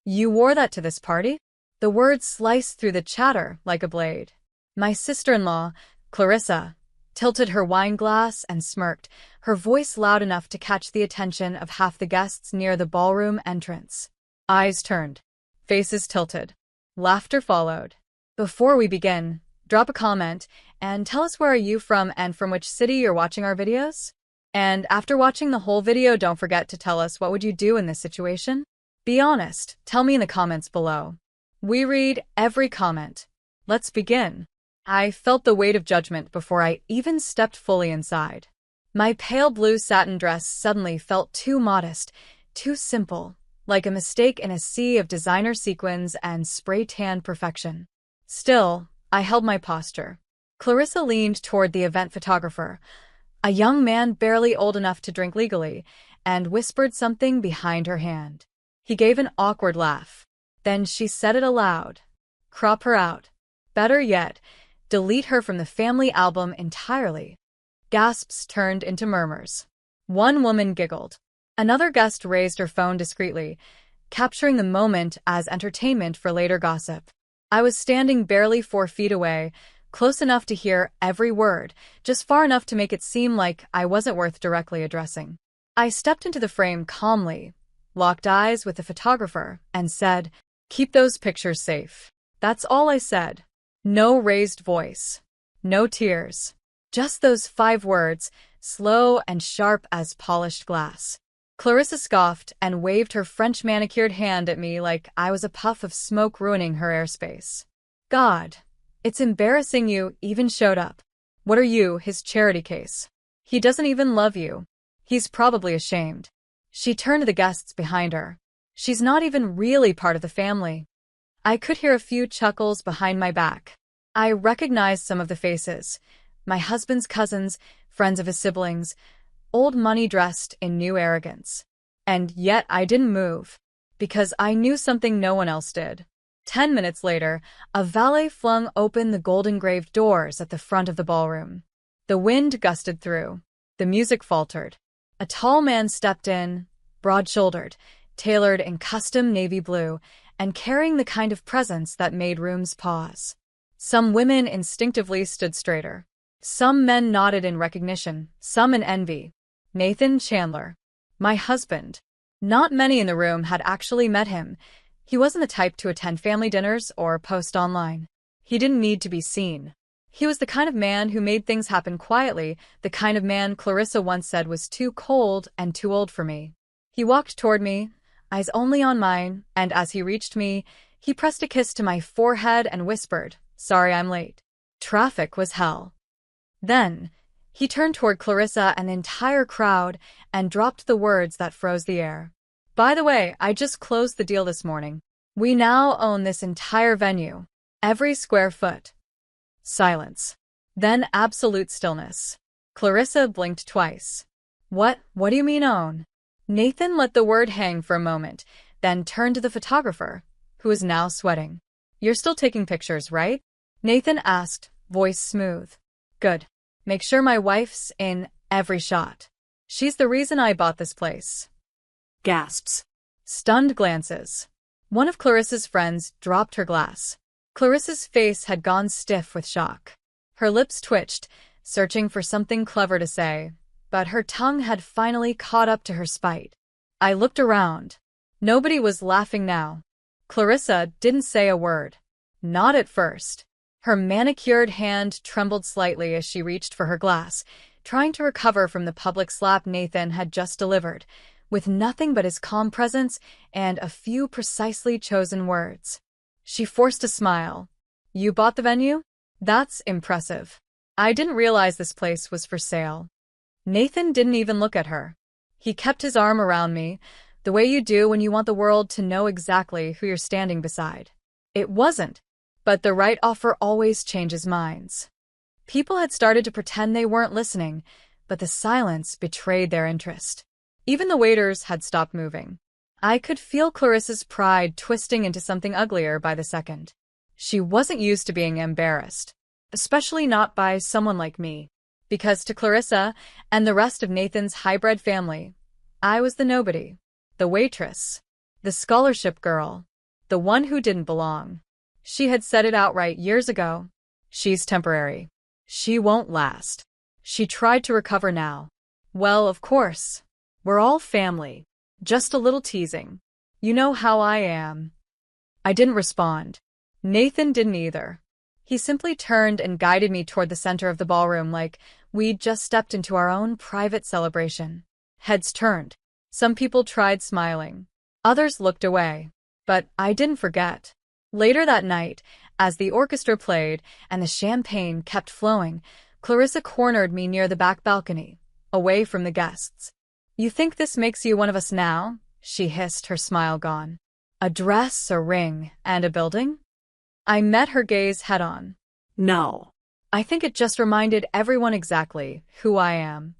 You wore that to this party? The words sliced through the chatter like a blade. My sister-in-law, Clarissa, tilted her wine glass and smirked, her voice loud enough to catch the attention of half the guests near the ballroom entrance. Eyes turned. Faces tilted. Laughter followed. Before we begin, drop a comment and tell us where are you from and from which city you're watching our videos? And after watching the whole video, don't forget to tell us what would you do in this situation? Be honest, tell me in the comments below. We read every comment. Let's begin. I felt the weight of judgment before I even stepped fully inside. My pale blue satin dress suddenly felt too modest, too simple, like a mistake in a sea of designer sequins and spray-tan perfection. Still, I held my posture. Clarissa leaned toward the event photographer, a young man barely old enough to drink legally, and whispered something behind her hand. He gave an awkward laugh. Then she said it aloud. Crop her out. Better yet, delete her from the family album entirely. Gasps turned into murmurs. One woman giggled. Another guest raised her phone discreetly, capturing the moment as entertainment for later gossip. I was standing barely 4 feet away, close enough to hear every word, just far enough to make it seem like I wasn't worth directly addressing. I stepped into the frame calmly, locked eyes with the photographer, and said, "Keep those pictures safe." That's all I said. No raised voice. No tears. Just those 5 words, slow and sharp as polished glass. Clarissa scoffed and waved her French manicured hand at me like I was a puff of smoke ruining her airspace. God, it's embarrassing you even showed up. What are you, his charity case? He doesn't even love you. He's probably ashamed. She turned to the guests behind her. She's not even really part of the family. I could hear a few chuckles behind my back. I recognized some of the faces. My husband's cousins, friends of his siblings, old money dressed in new arrogance. And yet I didn't move, because I knew something no one else did. 10 minutes later, a valet flung open the gold-engraved doors at the front of the ballroom. The wind gusted through. The music faltered. A tall man stepped in, broad-shouldered, tailored in custom navy blue, and carrying the kind of presence that made rooms pause. Some women instinctively stood straighter. Some men nodded in recognition, some in envy. Nathan Chandler. My husband. Not many in the room had actually met him. He wasn't the type to attend family dinners or post online. He didn't need to be seen. He was the kind of man who made things happen quietly, the kind of man Clarissa once said was too cold and too old for me. He walked toward me, eyes only on mine, and as he reached me, he pressed a kiss to my forehead and whispered, "Sorry I'm late. Traffic was hell." Then, he turned toward Clarissa and the entire crowd and dropped the words that froze the air. "By the way, I just closed the deal this morning. We now own this entire venue. Every square foot." Silence. Then absolute stillness. Clarissa blinked twice. What do you mean own?" Nathan let the word hang for a moment, then turned to the photographer, who was now sweating. "You're still taking pictures, right?" Nathan asked, voice smooth. "Good. Make sure my wife's in every shot. She's the reason I bought this place." Gasps. Stunned glances. One of Clarissa's friends dropped her glass. Clarissa's face had gone stiff with shock. Her lips twitched, searching for something clever to say, but her tongue had finally caught up to her spite. I looked around. Nobody was laughing now. Clarissa didn't say a word. Not at first. Her manicured hand trembled slightly as she reached for her glass, trying to recover from the public slap Nathan had just delivered, with nothing but his calm presence and a few precisely chosen words. She forced a smile. "You bought the venue? That's impressive. I didn't realize this place was for sale." Nathan didn't even look at her. He kept his arm around me, the way you do when you want the world to know exactly who you're standing beside. It wasn't, but the right offer always changes minds. People had started to pretend they weren't listening, but the silence betrayed their interest. Even the waiters had stopped moving. I could feel Clarissa's pride twisting into something uglier by the second. She wasn't used to being embarrassed, especially not by someone like me. Because to Clarissa and the rest of Nathan's hybrid family, I was the nobody, the waitress, the scholarship girl, the one who didn't belong. She had said it outright years ago. She's temporary. She won't last. She tried to recover now. Well, of course. We're all family. Just a little teasing. You know how I am. I didn't respond. Nathan didn't either. He simply turned and guided me toward the center of the ballroom like we'd just stepped into our own private celebration. Heads turned. Some people tried smiling. Others looked away. But I didn't forget. Later that night, as the orchestra played and the champagne kept flowing, Clarissa cornered me near the back balcony, away from the guests. "You think this makes you one of us now?" she hissed, her smile gone. "A dress, a ring, and a building?" I met her gaze head-on. "No. I think it just reminded everyone exactly who I am."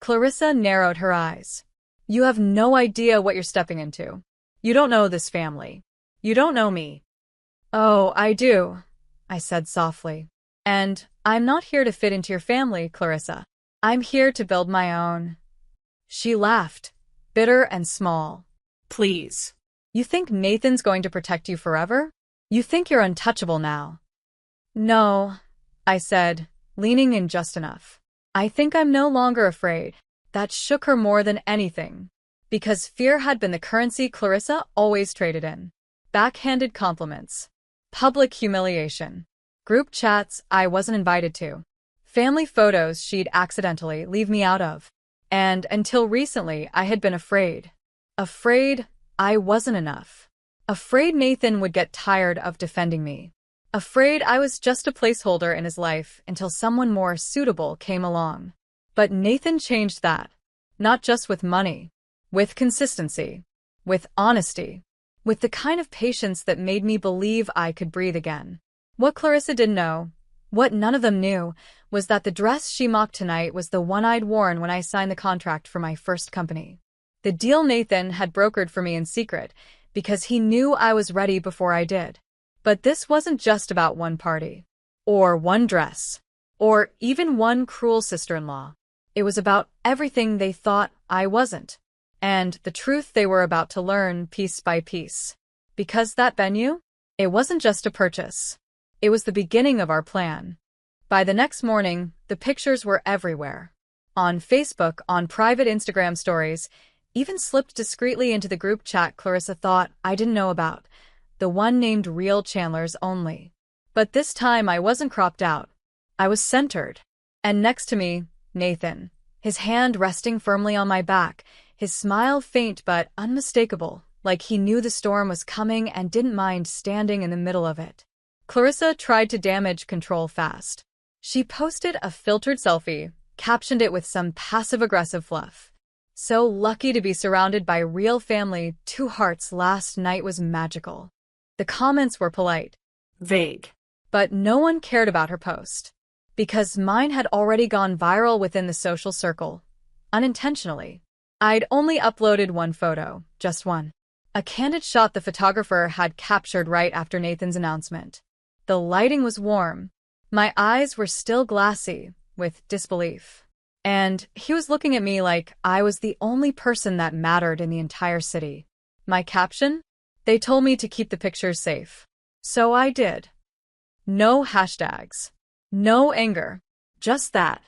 Clarissa narrowed her eyes. "You have no idea what you're stepping into. You don't know this family. You don't know me." "Oh, I do," I said softly. "And I'm not here to fit into your family, Clarissa. I'm here to build my own." She laughed, bitter and small. "Please. You think Nathan's going to protect you forever? You think you're untouchable now?" "No," I said, leaning in just enough. "I think I'm no longer afraid." That shook her more than anything. Because fear had been the currency Clarissa always traded in. Backhanded compliments. Public humiliation. Group chats I wasn't invited to. Family photos she'd accidentally leave me out of. And until recently, I had been afraid. Afraid I wasn't enough. Afraid Nathan would get tired of defending me. Afraid I was just a placeholder in his life until someone more suitable came along. But Nathan changed that. Not just with money. With consistency. With honesty. With the kind of patience that made me believe I could breathe again. What Clarissa didn't know, what none of them knew, was that the dress she mocked tonight was the one I'd worn when I signed the contract for my first company. The deal Nathan had brokered for me in secret, because he knew I was ready before I did. But this wasn't just about one party. Or one dress. Or even one cruel sister-in-law. It was about everything they thought I wasn't. And the truth they were about to learn piece by piece. Because that venue? It wasn't just a purchase. It was the beginning of our plan. By the next morning, the pictures were everywhere. On Facebook, on private Instagram stories, even slipped discreetly into the group chat Clarissa thought I didn't know about, the one named Real Chandler's only. But this time I wasn't cropped out. I was centered. And next to me, Nathan, his hand resting firmly on my back, his smile faint but unmistakable, like he knew the storm was coming and didn't mind standing in the middle of it. Clarissa tried to damage control fast. She posted a filtered selfie, captioned it with some passive-aggressive fluff. "So lucky to be surrounded by real family, 2 hearts last night was magical." The comments were polite. Vague. But no one cared about her post. Because mine had already gone viral within the social circle. Unintentionally. I'd only uploaded one photo, just one. A candid shot the photographer had captured right after Nathan's announcement. The lighting was warm. My eyes were still glassy, with disbelief. And he was looking at me like I was the only person that mattered in the entire city. My caption? They told me to keep the pictures safe. So I did. No hashtags. No anger. Just that.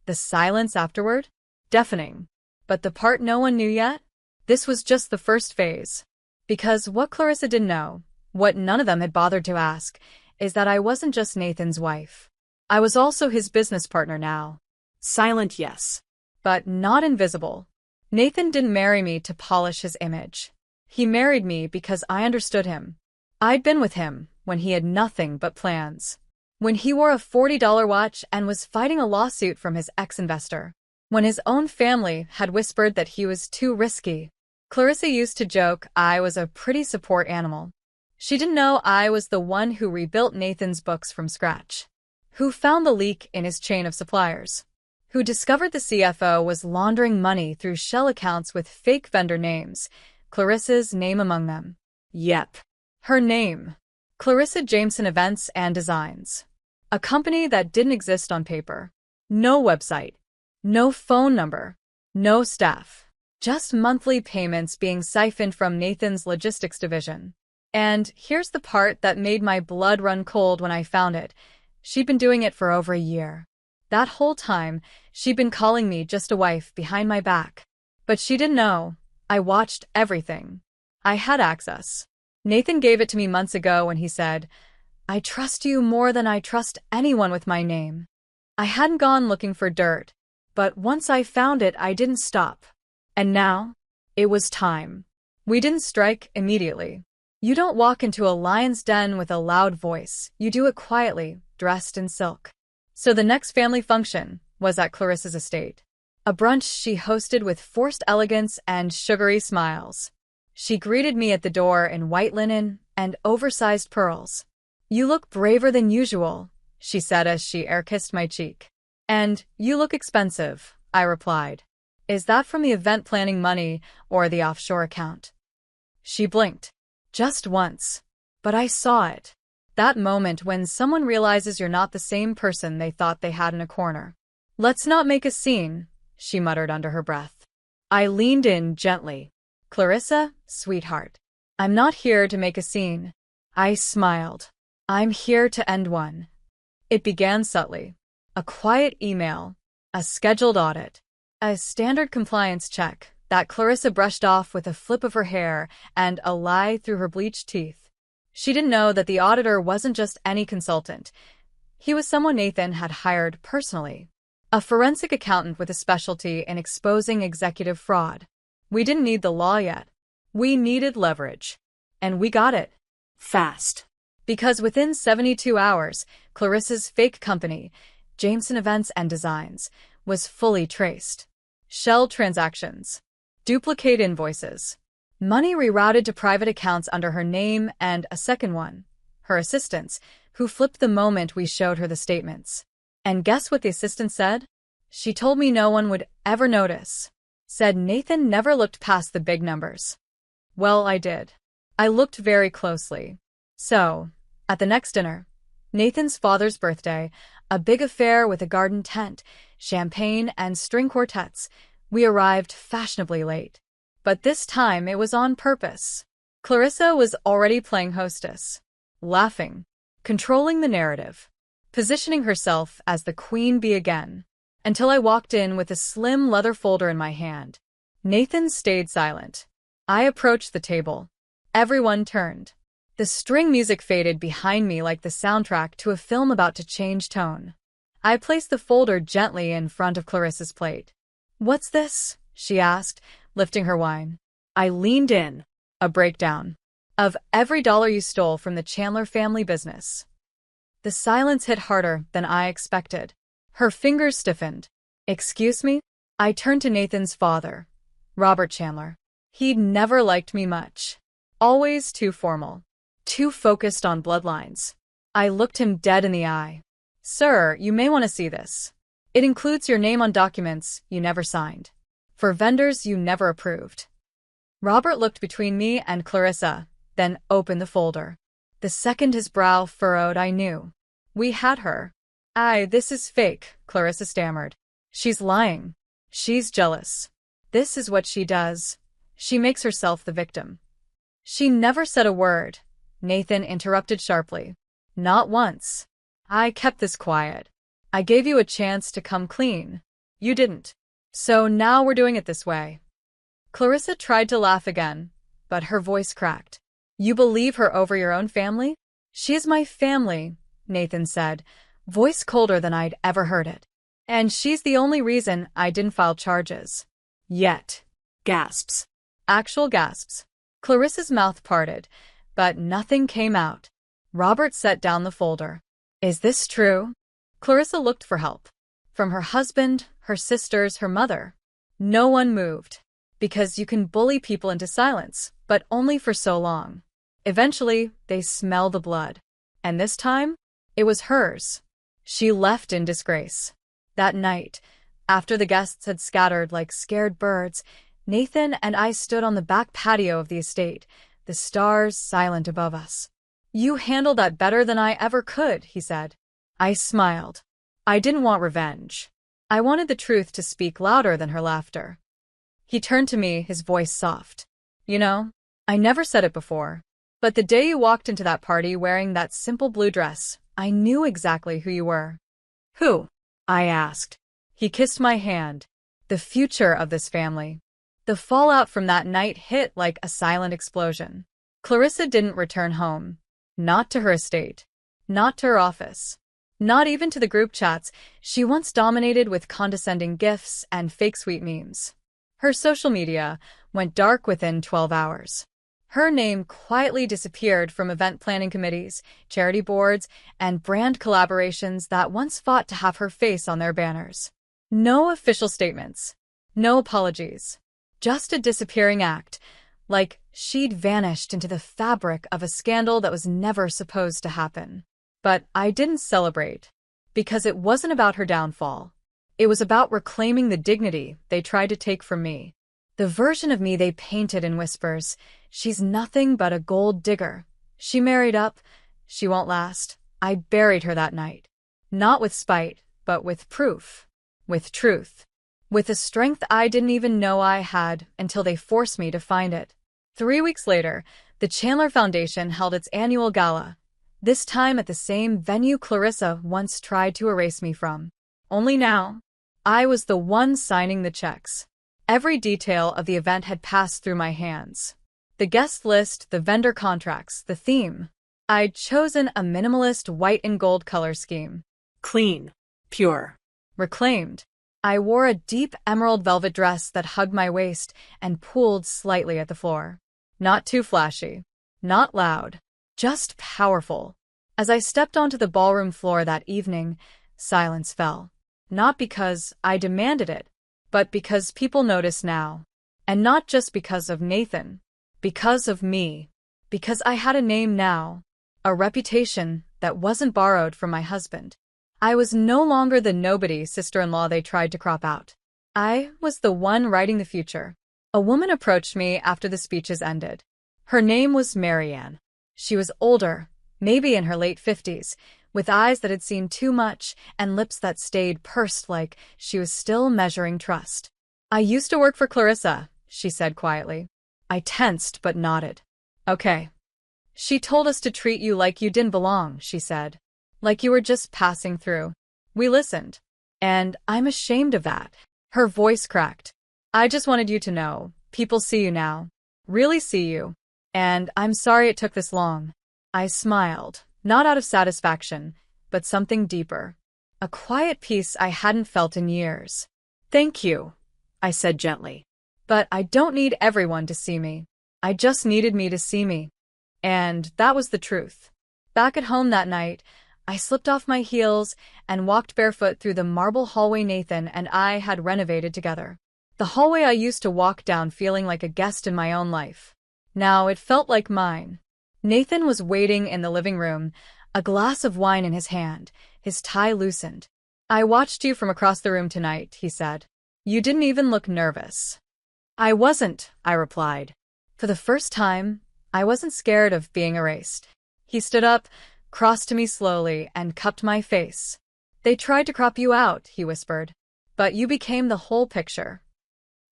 The silence afterward? Deafening. But the part no one knew yet? This was just the first phase. Because what Clarissa didn't know, what none of them had bothered to ask, is that I wasn't just Nathan's wife. I was also his business partner now. Silent, yes. But not invisible. Nathan didn't marry me to polish his image. He married me because I understood him. I'd been with him when he had nothing but plans. When he wore a $40 watch and was fighting a lawsuit from his ex-investor. When his own family had whispered that he was too risky. Clarissa used to joke I was a pretty support animal. She didn't know I was the one who rebuilt Nathan's books from scratch. Who found the leak in his chain of suppliers. Who discovered the CFO was laundering money through shell accounts with fake vendor names, Clarissa's name among them. Yep. Her name. Clarissa Jameson Events and Designs. A company that didn't exist on paper. No website. No phone number. No staff. Just monthly payments being siphoned from Nathan's logistics division. And here's the part that made my blood run cold when I found it. She'd been doing it for over a year. That whole time, she'd been calling me just a wife behind my back. But she didn't know. I watched everything. I had access. Nathan gave it to me months ago when he said, "I trust you more than I trust anyone with my name." I hadn't gone looking for dirt, but once I found it, I didn't stop. And now, it was time. We didn't strike immediately. You don't walk into a lion's den with a loud voice. You do it quietly, dressed in silk. So the next family function was at Clarissa's estate. A brunch she hosted with forced elegance and sugary smiles. She greeted me at the door in white linen and oversized pearls. "You look braver than usual," she said as she air-kissed my cheek. "And you look expensive," I replied. "Is that from the event planning money or the offshore account?" She blinked. Just once. But I saw it. That moment when someone realizes you're not the same person they thought they had in a corner. "Let's not make a scene," she muttered under her breath. I leaned in gently. "Clarissa, sweetheart, I'm not here to make a scene." I smiled. "I'm here to end one." It began subtly. A quiet email, a scheduled audit, a standard compliance check that Clarissa brushed off with a flip of her hair and a lie through her bleached teeth. She didn't know that the auditor wasn't just any consultant. He was someone Nathan had hired personally. A forensic accountant with a specialty in exposing executive fraud. We didn't need the law yet. We needed leverage. And we got it. Fast. Because within 72 hours, Clarissa's fake company, Jameson Events and Designs, was fully traced. Shell transactions. Duplicate invoices. Money rerouted to private accounts under her name and a second one, her assistant's, who flipped the moment we showed her the statements. And guess what the assistant said? She told me no one would ever notice. Said Nathan never looked past the big numbers. Well, I did. I looked very closely. So, at the next dinner, Nathan's father's birthday, a big affair with a garden tent, champagne, and string quartets, we arrived fashionably late. But this time it was on purpose. Clarissa was already playing hostess, laughing, controlling the narrative, positioning herself as the queen bee again, until I walked in with a slim leather folder in my hand. Nathan stayed silent. I approached the table. Everyone turned. The string music faded behind me like the soundtrack to a film about to change tone. I placed the folder gently in front of Clarissa's plate. "What's this?" she asked, lifting her wine. I leaned in. A breakdown of every dollar you stole from the Chandler family business. The silence hit harder than I expected. Her fingers stiffened. "Excuse me?" I turned to Nathan's father, Robert Chandler. He'd never liked me much. Always too formal. Too focused on bloodlines. I looked him dead in the eye. "Sir, you may want to see this. It includes your name on documents you never signed. For vendors you never approved." Robert looked between me and Clarissa, then opened the folder. The second his brow furrowed, I knew. We had her. This is fake," Clarissa stammered. "She's lying. She's jealous. This is what she does. She makes herself the victim." "She never said a word," Nathan interrupted sharply. "Not once. I kept this quiet. I gave you a chance to come clean. You didn't. So now we're doing it this way." Clarissa tried to laugh again, but her voice cracked. "You believe her over your own family?" "She is my family," Nathan said, voice colder than I'd ever heard it. "And she's the only reason I didn't file charges. Yet." Gasps. Actual gasps. Clarissa's mouth parted, but nothing came out. Robert set down the folder. "Is this true?" Clarissa looked for help. From her husband, her sisters, her mother. No one moved. Because you can bully people into silence, but only for so long. Eventually, they smell the blood. And this time, it was hers. She left in disgrace. That night, after the guests had scattered like scared birds, Nathan and I stood on the back patio of the estate, the stars silent above us. "You handled that better than I ever could," he said. I smiled. I didn't want revenge. I wanted the truth to speak louder than her laughter. He turned to me, his voice soft. "You know, I never said it before, But the day you walked into that party wearing that simple blue dress, I knew exactly who you were. Who? I asked. He kissed my hand. The future of this family. The fallout from that night hit like a silent explosion. Clarissa didn't return home. Not to her estate. Not to her office. Not even to the group chats she once dominated with condescending gifs and fake sweet memes. Her social media went dark within 12 hours. Her name quietly disappeared from event planning committees, charity boards, and brand collaborations that once fought to have her face on their banners. No official statements. No apologies. Just a disappearing act, like she'd vanished into the fabric of a scandal that was never supposed to happen. But I didn't celebrate, because it wasn't about her downfall. It was about reclaiming the dignity they tried to take from me. The version of me they painted in whispers. She's nothing but a gold digger. She married up. She won't last. I buried her that night. Not with spite, but with proof. With truth. With a strength I didn't even know I had until they forced me to find it. 3 weeks later, the Chandler Foundation held its annual gala. This time at the same venue Clarissa once tried to erase me from. Only now, I was the one signing the checks. Every detail of the event had passed through my hands. The guest list, the vendor contracts, the theme. I'd chosen a minimalist white and gold color scheme. Clean. Pure. Reclaimed. I wore a deep emerald velvet dress that hugged my waist and pulled slightly at the floor. Not too flashy. Not loud. Just powerful. As I stepped onto the ballroom floor that evening, silence fell. Not because I demanded it, but because people notice now. And not just because of Nathan. Because of me. Because I had a name now. A reputation that wasn't borrowed from my husband. I was no longer the nobody sister-in-law they tried to crop out. I was the one writing the future. A woman approached me after the speeches ended. Her name was Marianne. She was older, maybe in her late 50s, with eyes that had seen too much and lips that stayed pursed like she was still measuring trust. I used to work for Clarissa, she said quietly. I tensed but nodded. Okay. She told us to treat you like you didn't belong, she said. Like you were just passing through. We listened. And I'm ashamed of that. Her voice cracked. I just wanted you to know, people see you now. Really see you. And I'm sorry it took this long. I smiled, not out of satisfaction, but something deeper. A quiet peace I hadn't felt in years. Thank you, I said gently. But I don't need everyone to see me. I just needed me to see me. And that was the truth. Back at home that night, I slipped off my heels and walked barefoot through the marble hallway Nathan and I had renovated together. The hallway I used to walk down feeling like a guest in my own life. Now it felt like mine. Nathan was waiting in the living room, a glass of wine in his hand, his tie loosened. I watched you from across the room tonight, he said. You didn't even look nervous. I wasn't, I replied. For the first time, I wasn't scared of being erased. He stood up, crossed to me slowly, and cupped my face. They tried to crop you out, he whispered. But you became the whole picture.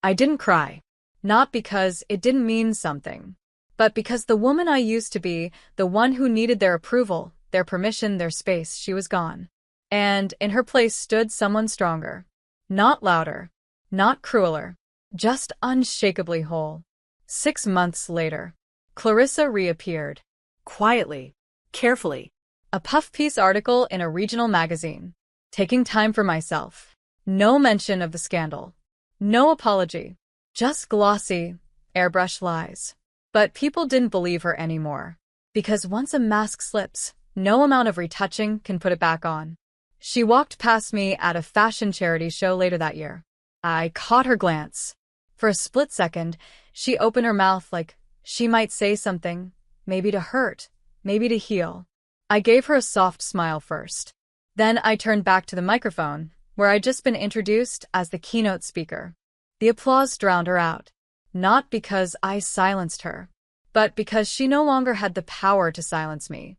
I didn't cry. Not because it didn't mean something, but because the woman I used to be, the one who needed their approval, their permission, their space, she was gone. And in her place stood someone stronger. Not louder. Not crueler. Just unshakably whole. 6 months later, Clarissa reappeared. Quietly. Carefully. A puff-piece article in a regional magazine. Taking time for myself. No mention of the scandal. No apology. Just glossy, airbrush lies. But people didn't believe her anymore. Because once a mask slips, no amount of retouching can put it back on. She walked past me at a fashion charity show later that year. I caught her glance. For a split second, she opened her mouth like she might say something, maybe to hurt, maybe to heal. I gave her a soft smile first. Then I turned back to the microphone, where I'd just been introduced as the keynote speaker. The applause drowned her out. Not because I silenced her, but because she no longer had the power to silence me.